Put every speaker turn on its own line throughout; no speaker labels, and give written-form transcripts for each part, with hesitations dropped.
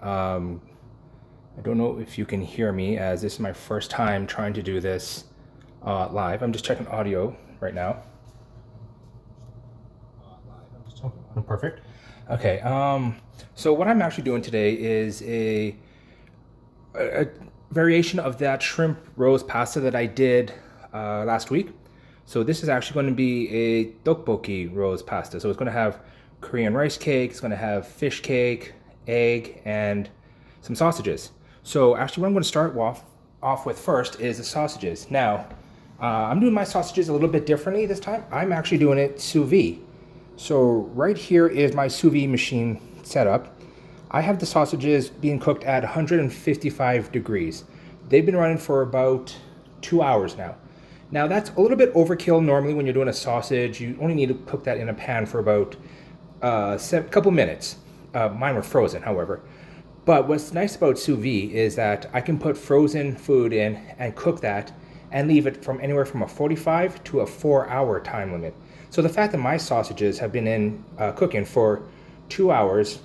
I don't know if you can hear me, as this is my first time trying to do this live. I'm just checking audio right now. Perfect. Okay, so what I'm actually doing today is a variation of that shrimp rose pasta that I did last week. So this is actually going to be a tteokbokki rose pasta. So it's going to have Korean rice cake, it's going to have fish cake, egg, and some sausages. So actually what I'm going to start off with first is the sausages. Now, I'm doing my sausages a little bit differently this time. I'm actually doing it sous vide. So right here is my sous vide machine setup. I have the sausages being cooked at 155 degrees. They've been running for about 2 hours now. Now that's a little bit overkill. Normally when you're doing a sausage, you only need to cook that in a pan for about a couple minutes. Mine were frozen, however. But what's nice about sous vide is that I can put frozen food in and cook that and leave it from anywhere from a 45 to a 4-hour time limit. So the fact that my sausages have been in cooking for 2 hours,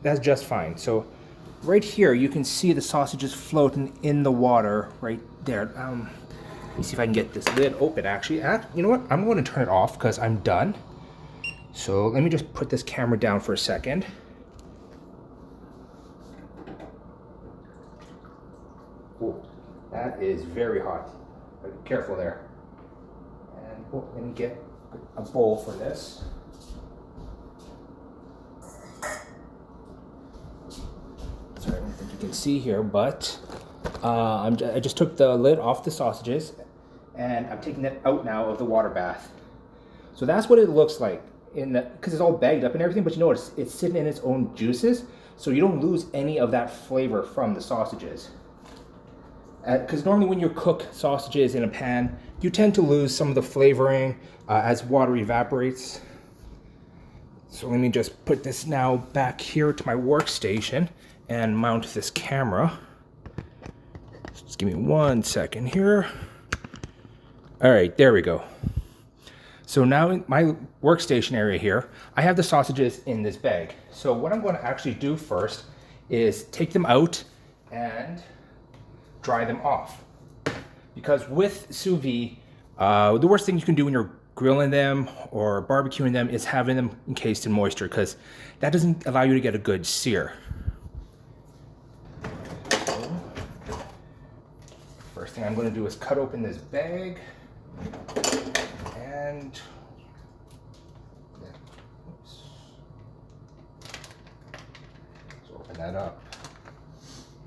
that's just fine. So right here, you can see the sausages floating in the water right there. Let me see if I can get this lid open actually. You know what? I'm going to turn it off because I'm done. So let me just put this camera down for a second. Oh, that is very hot. Be careful there. And let me get a bowl for this. Sorry, I don't think you can see here, but I just took the lid off the sausages and I'm taking it out now of the water bath. So that's what it looks like because it's all bagged up and everything, but you know it's sitting in its own juices, so you don't lose any of that flavor from the sausages. Because normally when you cook sausages in a pan, you tend to lose some of the flavoring as water evaporates. So let me just put this now back here to my workstation and mount this camera. Just give me 1 second here. All right, there we go. So now in my workstation area here, I have the sausages in this bag. So what I'm going to actually do first is take them out and dry them off. Because with sous vide, the worst thing you can do when you're grilling them or barbecuing them is having them encased in moisture, because that doesn't allow you to get a good sear. First thing I'm going to do is cut open this bag and open that up.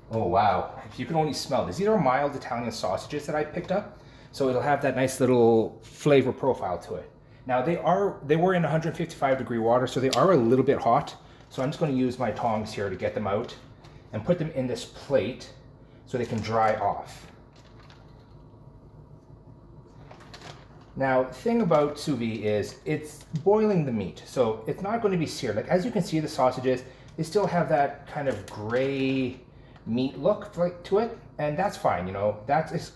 Oh wow, if you can only smell this. These are mild Italian sausages that I picked up, so it'll have that nice little flavor profile to it. Now they were in 155 degree water, so they are a little bit hot. So I'm just going to use my tongs here to get them out and put them in this plate so they can dry off. Now, the thing about sous vide is it's boiling the meat, so it's not going to be seared. Like as you can see, the sausages, they still have that kind of gray meat look to it, and that's fine. You know, that's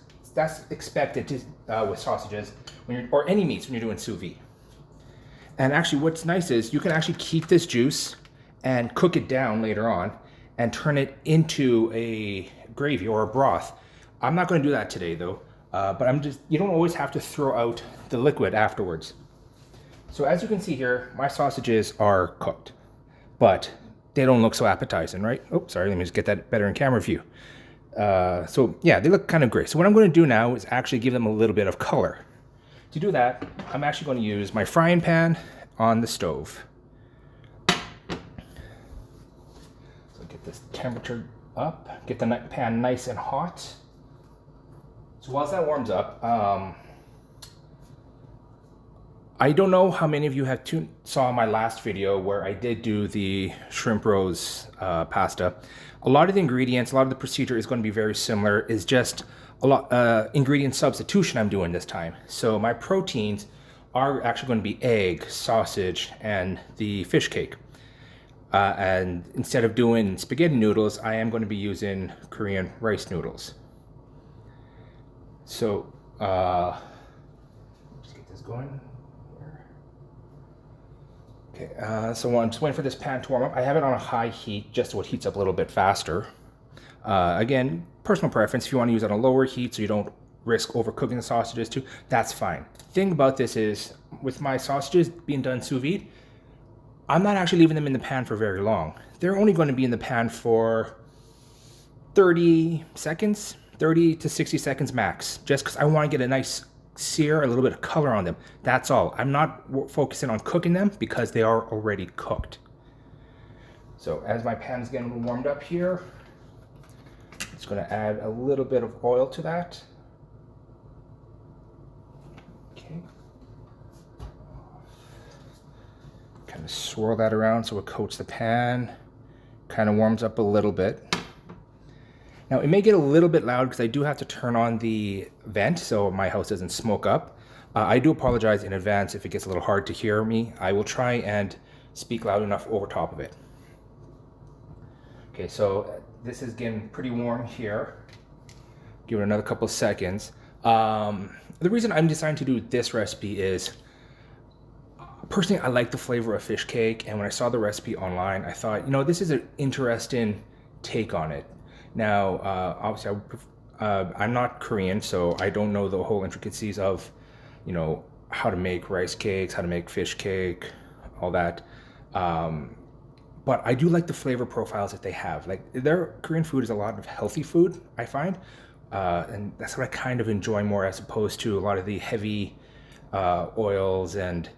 expected with sausages or any meats when you're doing sous vide. And actually, what's nice is you can actually keep this juice and cook it down later on and turn it into a gravy or a broth. I'm not going to do that today though, but you don't always have to throw out the liquid afterwards. So as you can see here, my sausages are cooked, but they don't look so appetizing, right? Oh, sorry, let me just get that better in camera view. So yeah, they look kind of great. So what I'm going to do now is actually give them a little bit of color. To do that, I'm actually going to use my frying pan on the stove. So get this temperature up, get the pan nice and hot. So whilst that warms up, I don't know how many of you saw my last video where I did do the shrimp rose pasta. A lot of the ingredients, a lot of the procedure is going to be very similar. It's just a lot ingredient substitution I'm doing this time. So my proteins are actually going to be egg, sausage, and the fish cake. And instead of doing spaghetti noodles, I am going to be using Korean rice noodles. So let's get this going. Okay, so I'm just waiting for this pan to warm up. I have it on a high heat just so it heats up a little bit faster. Again, personal preference. If you want to use it on a lower heat so you don't risk overcooking the sausages too, that's fine. Thing about this is, with my sausages being done sous vide, I'm not actually leaving them in the pan for very long. They're only going to be in the pan for 30 seconds, 30 to 60 seconds max, just because I want to get a nice sear, a little bit of color on them. That's all. I'm not focusing on cooking them because they are already cooked. So as my pan is getting warmed up here, it's going to add a little bit of oil to that. Okay. Kind of swirl that around so it coats the pan. Kind of warms up a little bit. Now it may get a little bit loud because I do have to turn on the vent so my house doesn't smoke up. I do apologize in advance if it gets a little hard to hear me. I will try and speak loud enough over top of it. Okay, so this is getting pretty warm here. Give it another couple of seconds. The reason I'm deciding to do this recipe is, personally, I like the flavor of fish cake, and when I saw the recipe online, I thought, you know, this is an interesting take on it. Now, obviously, I'm not Korean, so I don't know the whole intricacies of, you know, how to make rice cakes, how to make fish cake, all that. But I do like the flavor profiles that they have. Like, their Korean food is a lot of healthy food, I find. And that's what I kind of enjoy more, as opposed to a lot of the heavy oils and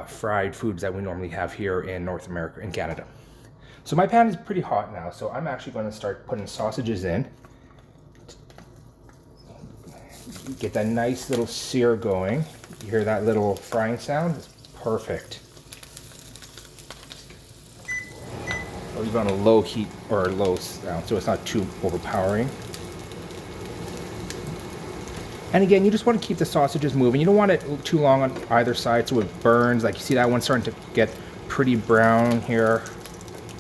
fried foods that we normally have here in North America, in Canada. So my pan is pretty hot now, so I'm actually going to start putting sausages in. Get that nice little sear going. You hear that little frying sound? It's perfect. I'll leave it on a low heat or a low sound so it's not too overpowering. And again, you just want to keep the sausages moving. You don't want it too long on either side so it burns. Like, you see that one starting to get pretty brown here.